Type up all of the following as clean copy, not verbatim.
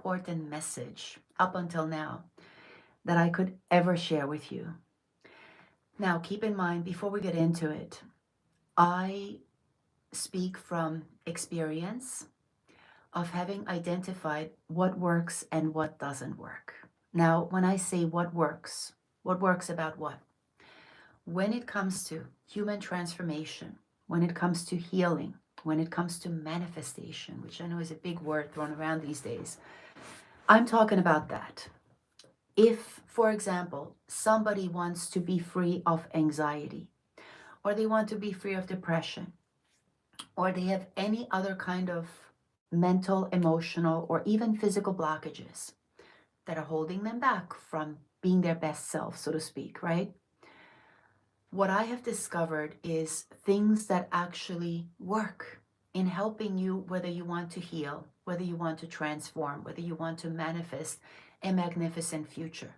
important message up until now that I could ever share with you. Now, keep in mind, before we get into it, I speak from experience of having identified what works and what doesn't work. Now, when I say what works about what? When it comes to human transformation, when it comes to healing, when it comes to manifestation, which I know is a big word thrown around these days, I'm talking about that. If, for example, somebody wants to be free of anxiety, or they want to be free of depression, or they have any other kind of mental, emotional, or even physical blockages that are holding them back from being their best self, so to speak, right? What I have discovered is things that actually work in helping you, whether you want to heal, whether you want to transform, whether you want to manifest a magnificent future.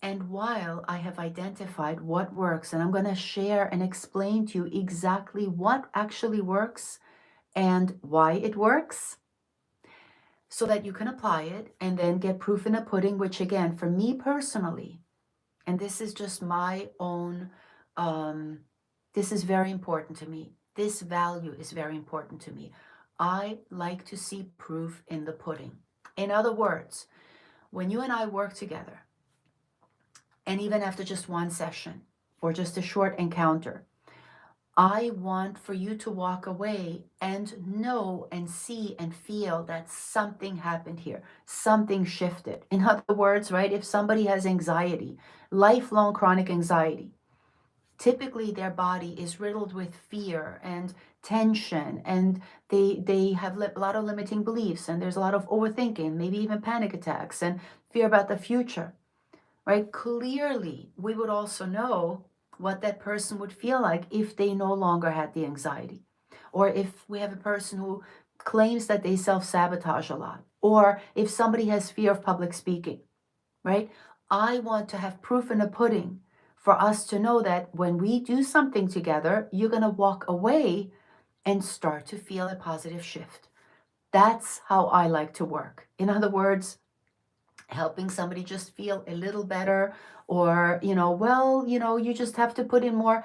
And while I have identified what works, and I'm going to share and explain to you exactly what actually works and why it works, so that you can apply it and then get proof in the pudding, which again, for me personally, and this is just my own, this is very important to me. This value is very important to me. I like to see proof in the pudding. In other words, when you and I work together, and even after just one session or just a short encounter, I want for you to walk away and know and see and feel that something happened here, something shifted. In other words, right, if somebody has anxiety, lifelong chronic anxiety, typically their body is riddled with fear and tension, and they have a lot of limiting beliefs, and there's a lot of overthinking, maybe even panic attacks and fear about the future, right? Clearly, we would also know what that person would feel like if they no longer had the anxiety. Or if we have a person who claims that they self-sabotage a lot, or if somebody has fear of public speaking, right? I want to have proof in the pudding for us to know that when we do something together, you're going to walk away and start to feel a positive shift. That's how I like to work. In other words, helping somebody just feel a little better, or, you just have to put in more.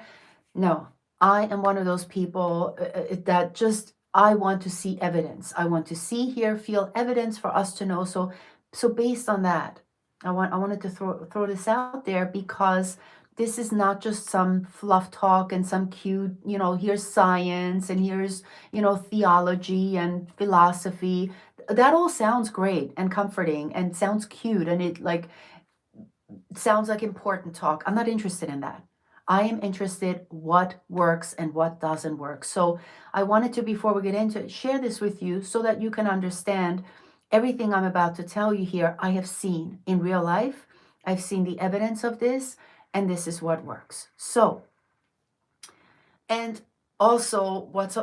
No, I am one of those people that just, I want to see evidence. I want to see, hear, feel evidence for us to know. So based on that, I wanted to throw this out there, because this is not just some fluff talk and some cute, here's science and here's, theology and philosophy. That all sounds great and comforting and sounds cute, and it sounds like important talk. I'm not interested in that. I am interested what works and what doesn't work. So I wanted to, before we get into it, share this with you so that you can understand everything I'm about to tell you here. I have seen in real life. I've seen the evidence of this, and this is what works. So, and also what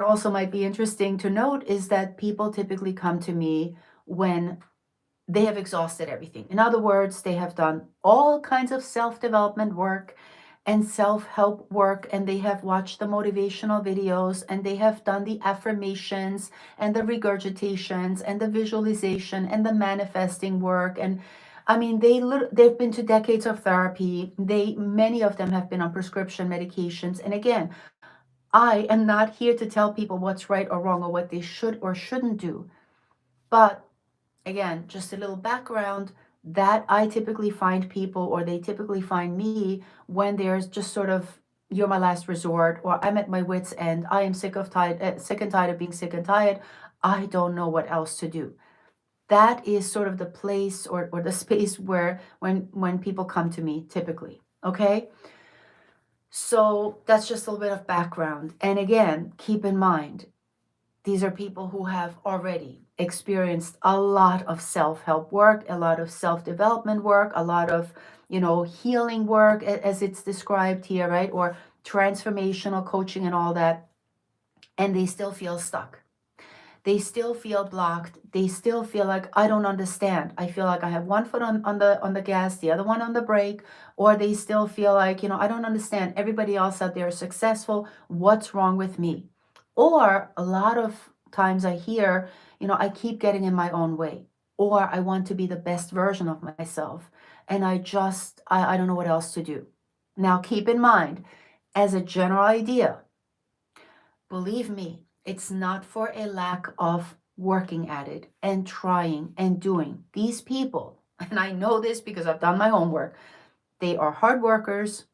also might be interesting to note is that people typically come to me when they have exhausted everything. In other words, they have done all kinds of self-development work and self-help work, and they have watched the motivational videos, and they have done the affirmations and the regurgitations and the visualization and the manifesting work. And I mean, they've been to decades of therapy. Many of them have been on prescription medications. And again, I am not here to tell people what's right or wrong or what they should or shouldn't do. But again, just a little background, that I typically find people, or they typically find me, when there's just sort of, you're my last resort, or I'm at my wit's end. I am sick and tired of being sick and tired. I don't know what else to do. That is sort of the place, or the space where when people come to me typically. Okay. So that's just a little bit of background. And again, keep in mind, these are people who have already experienced a lot of self-help work, a lot of self-development work, a lot of, healing work, as it's described here, right? Or transformational coaching and all that. And they still feel stuck. They still feel blocked. They still feel like, I don't understand. I feel like I have one foot on the gas, the other one on the brake. Or they still feel like, I don't understand. Everybody else out there is successful. What's wrong with me? Or a lot of times I hear, I keep getting in my own way, or I want to be the best version of myself. And I don't know what else to do. Now, keep in mind, as a general idea, believe me, it's not for a lack of working at it and trying and doing. These people, and I know this because I've done my homework, they are hard workers.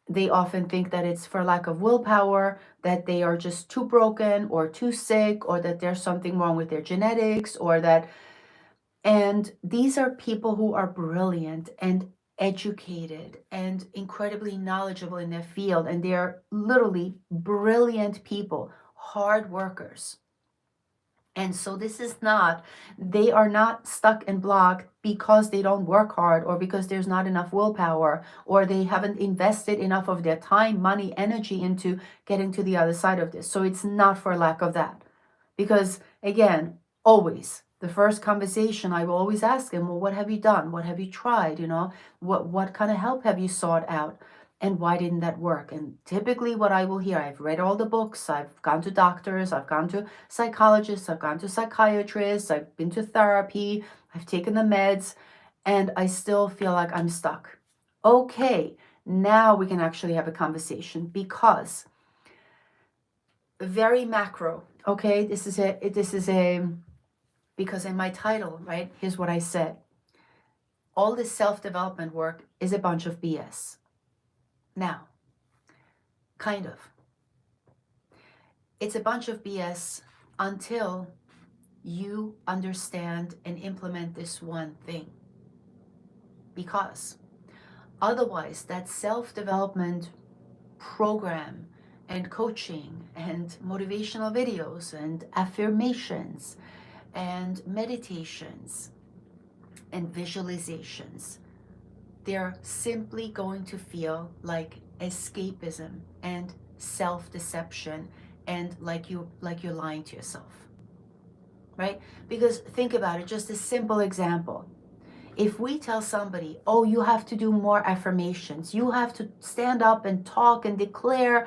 They often think that it's for lack of willpower, that they are just too broken or too sick, or that there's something wrong with their genetics, and these are people who are brilliant and educated and incredibly knowledgeable in their field, and they're literally brilliant people, hard workers. And so they are not stuck and blocked because they don't work hard, or because there's not enough willpower, or they haven't invested enough of their time, money, energy into getting to the other side of this. So it's not for lack of that. Because again, always, the first conversation, I will always ask them, well, what have you done? What have you tried? What kind of help have you sought out? And why didn't that work? And typically what I will hear, I've read all the books, I've gone to doctors, I've gone to psychologists, I've gone to psychiatrists, I've been to therapy, I've taken the meds, and I still feel like I'm stuck. Okay, now we can actually have a conversation, because very macro, okay? Because in my title, right, here's what I said. All this self-development work is a bunch of BS. Now, kind of. It's a bunch of BS until you understand and implement this one thing. Because otherwise, that self-development program and coaching and motivational videos and affirmations and meditations and visualizations, they're simply going to feel like escapism and self-deception, and like you're lying to yourself, right? Because think about it, just a simple example. If we tell somebody, oh, you have to do more affirmations, you have to stand up and talk and declare,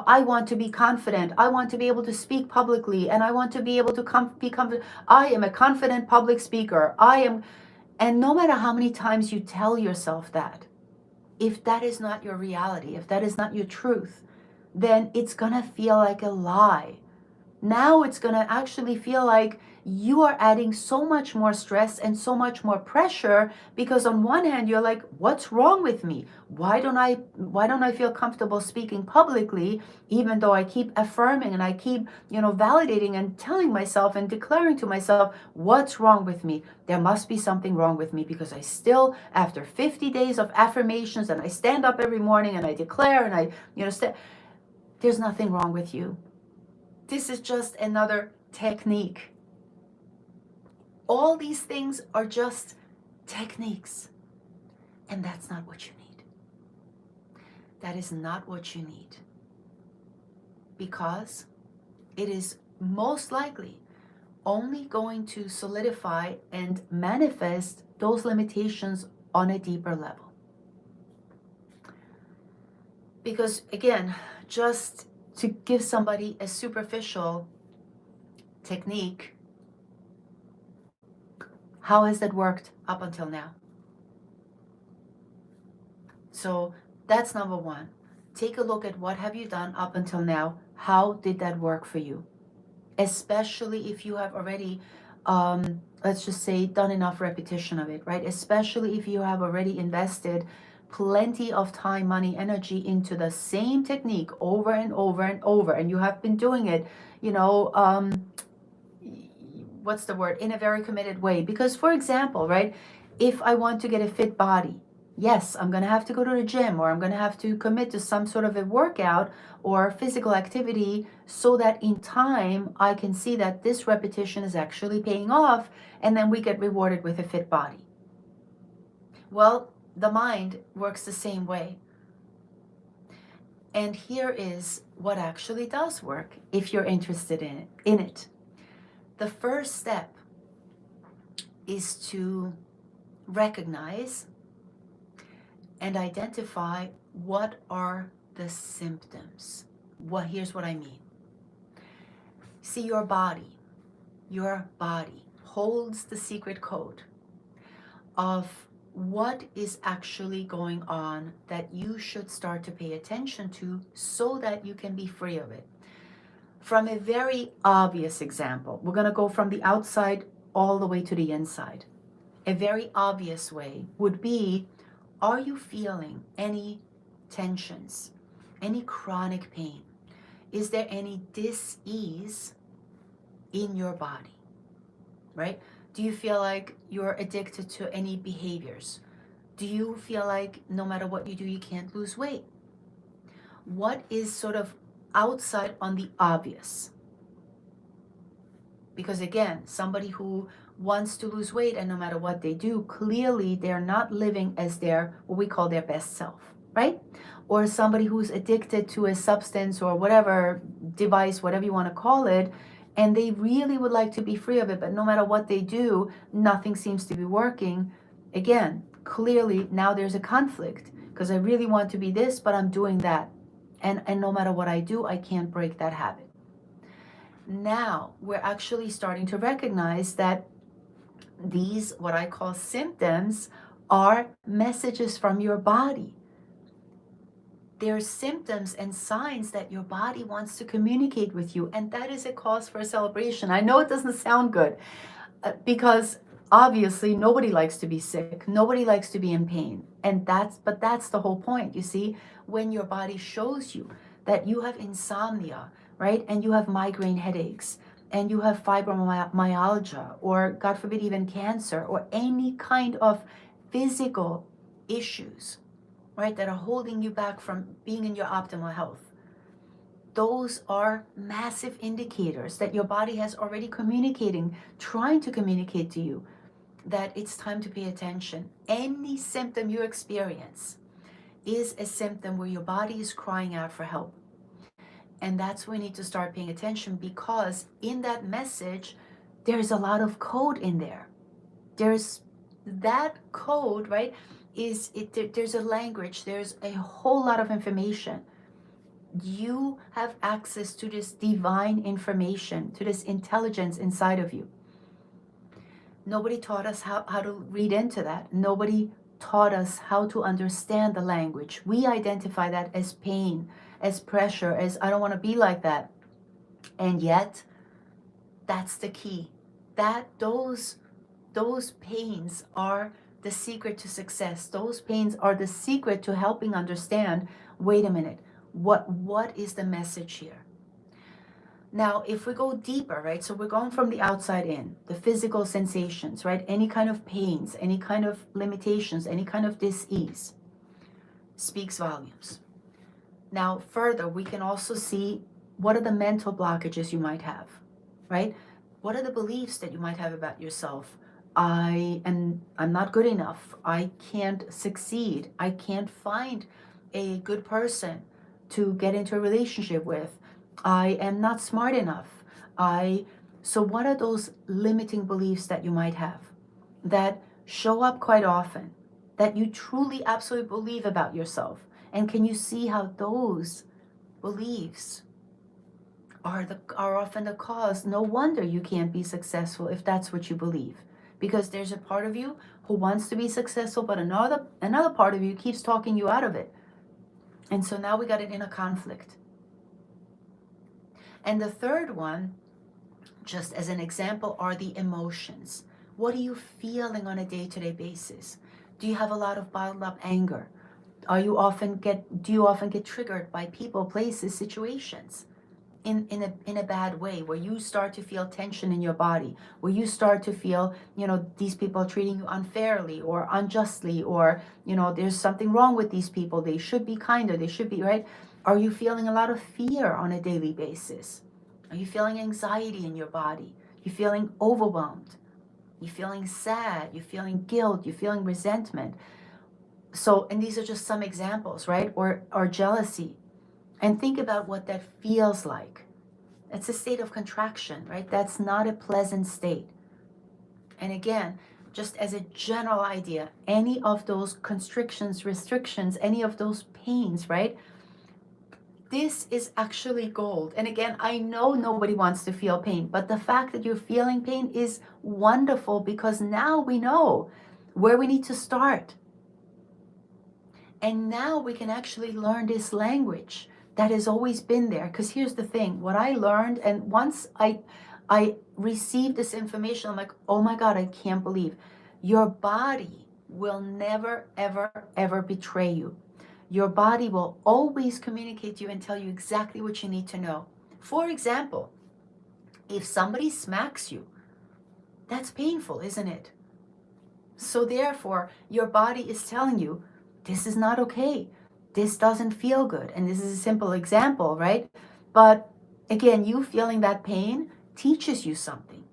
I want to be confident, I want to be able to speak publicly, and I want to be able to be confident, I am a confident public speaker, and no matter how many times you tell yourself that, if that is not your reality, if that is not your truth, then it's gonna feel like a lie. Now it's going to actually feel like you are adding so much more stress and so much more pressure, because on one hand you're like, what's wrong with me? Why don't I feel comfortable speaking publicly, even though I keep affirming and I keep, validating and telling myself and declaring to myself, what's wrong with me? There must be something wrong with me, because I still, after 50 days of affirmations, and I stand up every morning and I declare and there's nothing wrong with you. This is just another technique. All these things are just techniques. And that's not what you need. That is not what you need. Because it is most likely only going to solidify and manifest those limitations on a deeper level. Because again, just to give somebody a superficial technique, how has that worked up until now? So that's number one. Take a look at what have you done up until now. How did that work for you? Especially if you have already, let's just say, done enough repetition of it, right? Especially if you have already invested plenty of time, money, energy into the same technique over and over and over, and you have been doing it, what's the word, in a very committed way. Because, for example, right, if I want to get a fit body, yes, I'm going to have to go to the gym, or I'm going to have to commit to some sort of a workout or physical activity, so that in time I can see that this repetition is actually paying off, and then we get rewarded with a fit body. Well, the mind works the same way. And here is what actually does work if you're interested in it. The first step is to recognize and identify what are the symptoms. Here's what I mean. See, your body, your body holds the secret code of what is actually going on that you should start to pay attention to so that you can be free of it. From a very obvious example, we're going to go from the outside all the way to the inside. A very obvious way would be, are you feeling any tensions, any chronic pain? Is there any dis-ease in your body, right? Do you feel like you're addicted to any behaviors? Do you feel like no matter what you do, you can't lose weight? What is sort of outside on the obvious? Because again, somebody who wants to lose weight and no matter what they do, clearly they're not living as their, what we call their best self, right? Or somebody who's addicted to a substance or whatever device, whatever you want to call it, and they really would like to be free of it, but no matter what they do, nothing seems to be working. Again, clearly now there's a conflict because I really want to be this, but I'm doing that. And no matter what I do, I can't break that habit. Now we're actually starting to recognize that these, what I call symptoms, are messages from your body. They're symptoms and signs that your body wants to communicate with you, and that is a cause for celebration. I know it doesn't sound good because obviously nobody likes to be sick, nobody likes to be in pain, and that's the whole point. You see, when your body shows you that you have insomnia, right, and you have migraine headaches, and you have fibromyalgia, or God forbid even cancer, or any kind of physical issues, right, that are holding you back from being in your optimal health, those are massive indicators that your body has already trying to communicate to you that it's time to pay attention. Any symptom you experience is a symptom where your body is crying out for help. And that's when we need to start paying attention, because in that message, there's a lot of code in there. There's that code, right? There's a language, there's a whole lot of information. You have access to this divine information, to this intelligence inside of you. Nobody taught us how to read into that. Nobody taught us how to understand the language. We identify that as pain, as pressure, as I don't want to be like that. And yet, that's the key. That those pains are the secret to success. Those pains are the secret to helping understand, wait a minute, what is the message here? Now, if we go deeper, right, so we're going from the outside in, the physical sensations, right, any kind of pains, any kind of limitations, any kind of dis-ease speaks volumes. Now, further, we can also see what are the mental blockages you might have, right? What are the beliefs that you might have about yourself? I'm not good enough. I can't succeed. I can't find a good person to get into a relationship with. I am not smart enough. So what are those limiting beliefs that you might have that show up quite often, that you truly absolutely believe about yourself? And can you see how those beliefs are often the cause? No wonder you can't be successful if that's what you believe, because there's a part of you who wants to be successful, but another part of you keeps talking you out of it. And so now we got an inner conflict. And the third one, just as an example, are the emotions. What are you feeling on a day-to-day basis? Do you have a lot of bottled up anger? Do you often get triggered by people, places, situations in a bad way, where you start to feel tension in your body, where you start to feel, these people are treating you unfairly or unjustly, or, there's something wrong with these people. They should be kinder. They should be, right? Are you feeling a lot of fear on a daily basis? Are you feeling anxiety in your body? You feeling overwhelmed? You feeling sad? You feeling guilt? You feeling resentment? So, and these are just some examples, right? Or jealousy. And think about what that feels like. It's a state of contraction, right? That's not a pleasant state. And again, just as a general idea, any of those constrictions, restrictions, any of those pains, right? this is actually gold. And again, I know nobody wants to feel pain, but the fact that you're feeling pain is wonderful, because now we know where we need to start. And now we can actually learn this language that has always been there. Because here's the thing, what I learned, and once I received this information, I'm like, oh my God, I can't believe your body will never, ever, ever betray you. Your body will always communicate to you and tell you exactly what you need to know. For example, if somebody smacks you, that's painful, isn't it? So therefore, your body is telling you, this is not okay. This doesn't feel good. And this is a simple example, right? But again, you feeling that pain teaches you something.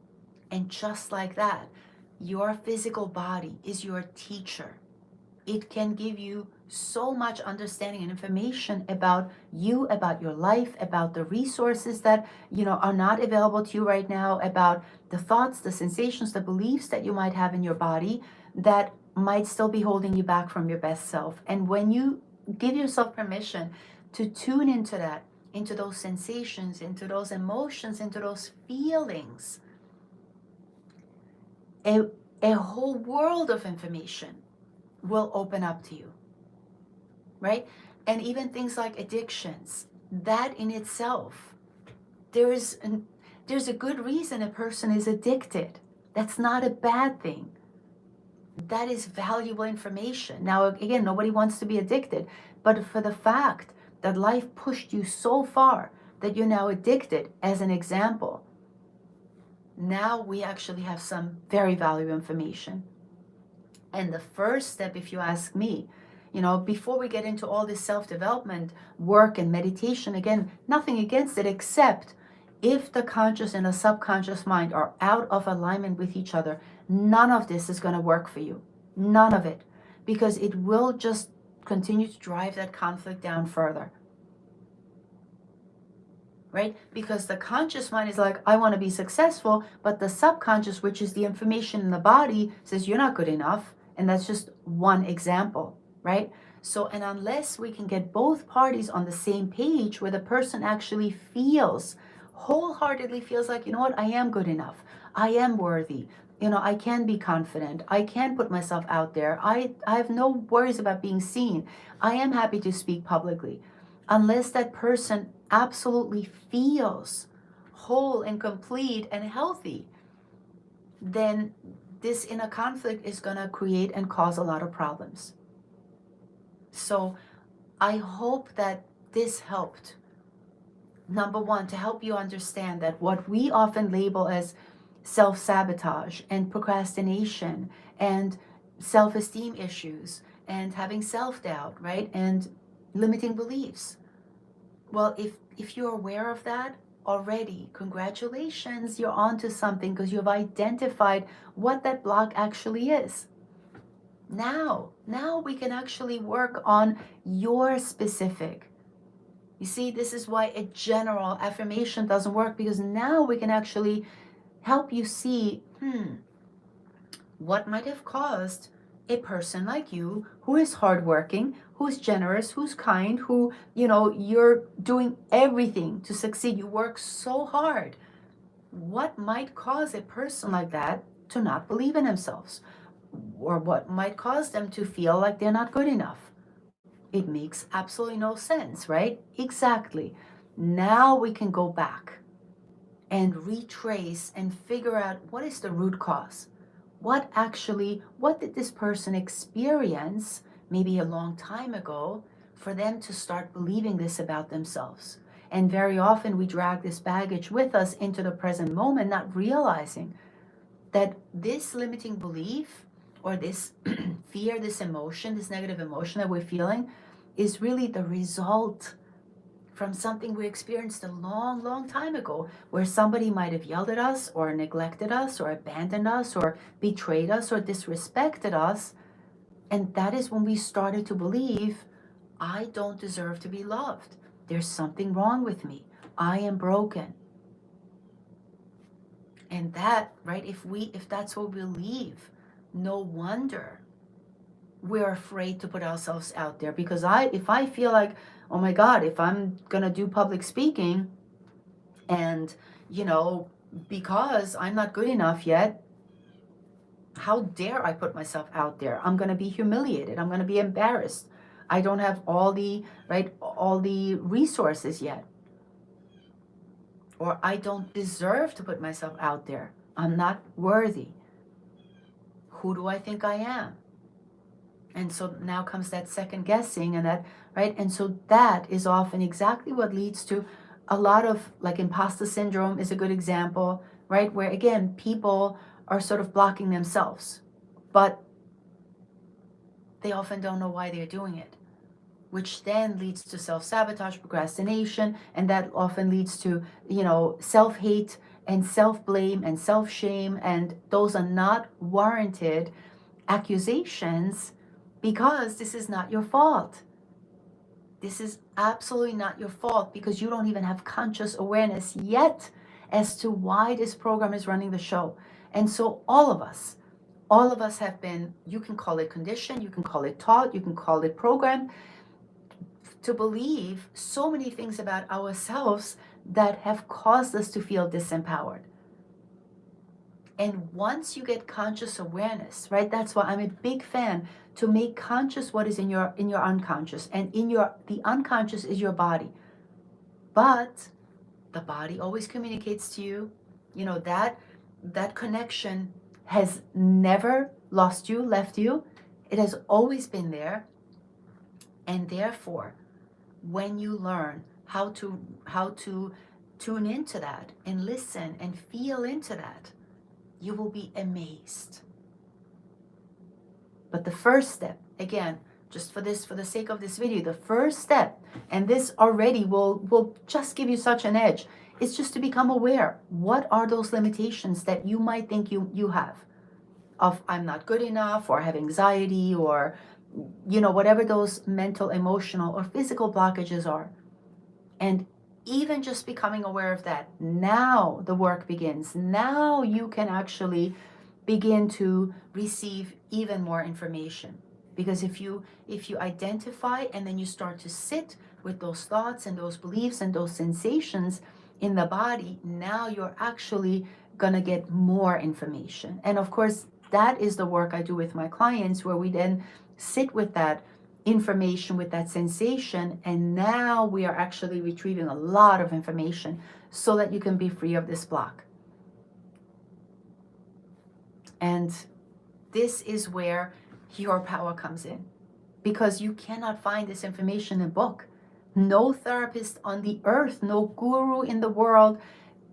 And just like that, your physical body is your teacher. It can give you so much understanding and information about you, about your life, about the resources that are not available to you right now, about the thoughts, the sensations, the beliefs that you might have in your body that might still be holding you back from your best self. And when you give yourself permission to tune into that, into those sensations, into those emotions, into those feelings, a whole world of information will open up to you, right? And even things like addictions, that in itself, there's a good reason a person is addicted. That's not a bad thing. That is valuable information. Now, again, nobody wants to be addicted, but for the fact that life pushed you so far that you're now addicted, as an example, now we actually have some very valuable information. And the first step, if you ask me, before we get into all this self-development work and meditation, again, nothing against it, except if the conscious and the subconscious mind are out of alignment with each other, none of this is going to work for you. None of it. Because it will just continue to drive that conflict down further. Right? Because the conscious mind is like, I want to be successful, but the subconscious, which is the information in the body, says you're not good enough. And that's just one example, right? So, and unless we can get both parties on the same page, where the person actually wholeheartedly feels like, you know what, I am good enough. I am worthy. I can be confident. I can put myself out there. I have no worries about being seen. I am happy to speak publicly. Unless that person absolutely feels whole and complete and healthy, then this inner conflict is going to create and cause a lot of problems. So I hope that this helped. Number one, to help you understand that what we often label as self-sabotage and procrastination and self-esteem issues and having self-doubt, right? And limiting beliefs. Well, if you're aware of that already, congratulations, you're onto something, because you've identified what that block actually is. Now we can actually work on your specific. You see, this is why a general affirmation doesn't work, because now we can actually help you see, what might have caused a person like you, who is hardworking, who's generous, who's kind, who, you're doing everything to succeed. You work so hard. What might cause a person like that to not believe in themselves? Or what might cause them to feel like they're not good enough? It makes absolutely no sense, right? Exactly. Now we can go back and retrace and figure out what is the root cause. What did this person experience maybe a long time ago for them to start believing this about themselves? And very often we drag this baggage with us into the present moment, not realizing that this limiting belief, or this fear, this emotion, this negative emotion that we're feeling, is really the result from something we experienced a long, long time ago, where somebody might have yelled at us or neglected us or abandoned us or betrayed us or disrespected us. And that is when we started to believe, I don't deserve to be loved. There's something wrong with me. I am broken. And that, right, if that's what we believe, no wonder we're afraid to put ourselves out there. Because if I feel like, oh my God, if I'm going to do public speaking and, because I'm not good enough yet, how dare I put myself out there? I'm going to be humiliated. I'm going to be embarrassed. I don't have all the resources yet. Or I don't deserve to put myself out there. I'm not worthy. Who do I think I am? And so now comes that second guessing and that, right? And so that is often exactly what leads to a lot of, like, imposter syndrome is a good example, right? Where again, people are sort of blocking themselves, but they often don't know why they're doing it, which then leads to self-sabotage, procrastination, and that often leads to, self-hate and self-blame and self-shame, and those are not warranted accusations, because this is not your fault. This is absolutely not your fault, because you don't even have conscious awareness yet as to why this program is running the show. And so all of us have been, you can call it conditioned, you can call it taught, you can call it programmed, to believe so many things about ourselves that have caused us to feel disempowered. And once you get conscious awareness, right? That's why I'm a big fan to make conscious what is in your unconscious. And the unconscious is your body. But the body always communicates to you. That connection has never lost you, left you. It has always been there. And therefore, when you learn how to tune into that and listen and feel into that, you will be amazed. But the first step, again, just for the sake of this video, the first step, and this already will just give you such an edge, is just to become aware. What are those limitations that you might think you have? Of I'm not good enough, or have anxiety, or whatever those mental, emotional, or physical blockages are. And even just becoming aware of that, now the work begins. Now you can actually begin to receive even more information. Because if you identify and then you start to sit with those thoughts and those beliefs and those sensations in the body, now you're actually going to get more information. And of course, that is the work I do with my clients, where we then sit with that information, with that sensation, and now we are actually retrieving a lot of information so that you can be free of this block. And this is where your power comes in, because you cannot find this information in a book. No therapist on the earth, no guru in the world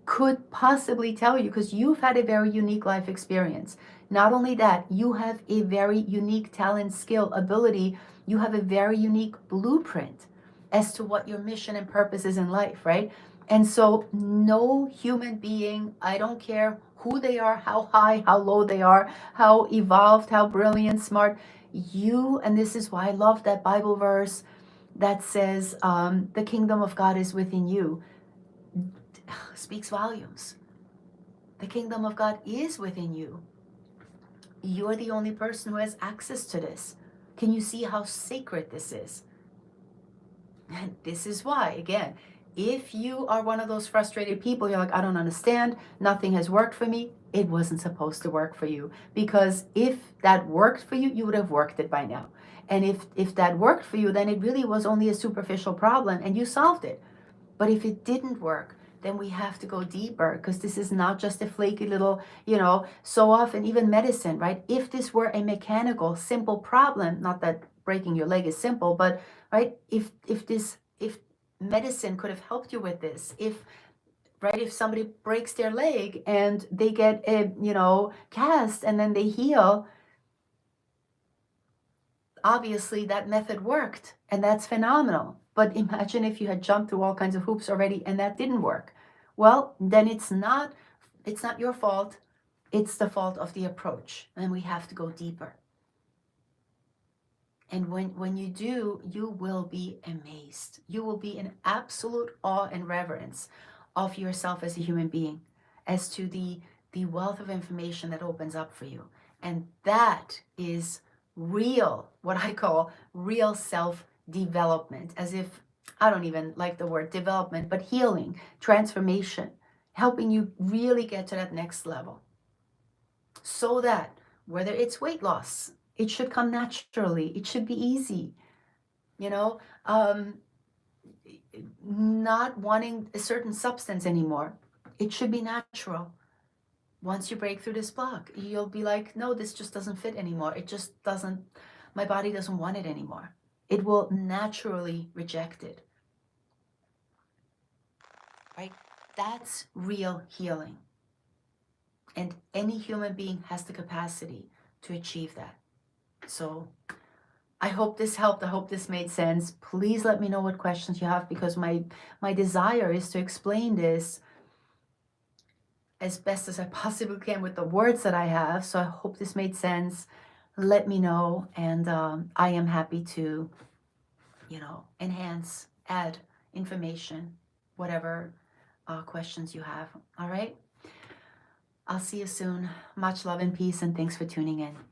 could possibly tell you, because you've had a very unique life experience. Not only that, you have a very unique talent, skill, ability. You have a very unique blueprint as to what your mission and purpose is in life, right? And so no human being, I don't care who they are, how high, how low they are, how evolved, how brilliant, smart, and this is why I love that Bible verse that says, the kingdom of God is within you, speaks volumes. The kingdom of God is within you. You're the only person who has access to this. Can you see how sacred this is? And this is why, again, if you are one of those frustrated people, you're like, I don't understand, nothing has worked for me, it wasn't supposed to work for you. Because if that worked for you, you would have worked it by now. And if that worked for you, then it really was only a superficial problem and you solved it. But if it didn't work, then we have to go deeper, because this is not just a flaky little, so often even medicine, right? If this were a mechanical, simple problem, not that breaking your leg is simple, but right, if medicine could have helped you with this, if somebody breaks their leg and they get a, cast and then they heal, obviously that method worked, and that's phenomenal. But imagine if you had jumped through all kinds of hoops already and that didn't work. Well, then it's not your fault. It's the fault of the approach, and we have to go deeper. And when you do, you will be amazed. You will be in absolute awe and reverence of yourself as a human being, as to the wealth of information that opens up for you. And that is real, what I call real self-development. As if I don't even like the word development, but healing, transformation, helping you really get to that next level. So that whether it's weight loss, it should come naturally, it should be easy, you know, not wanting a certain substance anymore. It should be natural. Once you break through this block, you'll be like, no, this just doesn't fit anymore. It just doesn't, my body doesn't want it anymore. It will naturally reject it, right? That's real healing. And any human being has the capacity to achieve that. So I hope this helped. I hope this made sense. Please let me know what questions you have, because my desire is to explain this as best as I possibly can with the words that I have. So I hope this made sense. Let me know, and I am happy to, enhance, add information, whatever questions you have. All right. I'll see you soon. Much love and peace, and thanks for tuning in.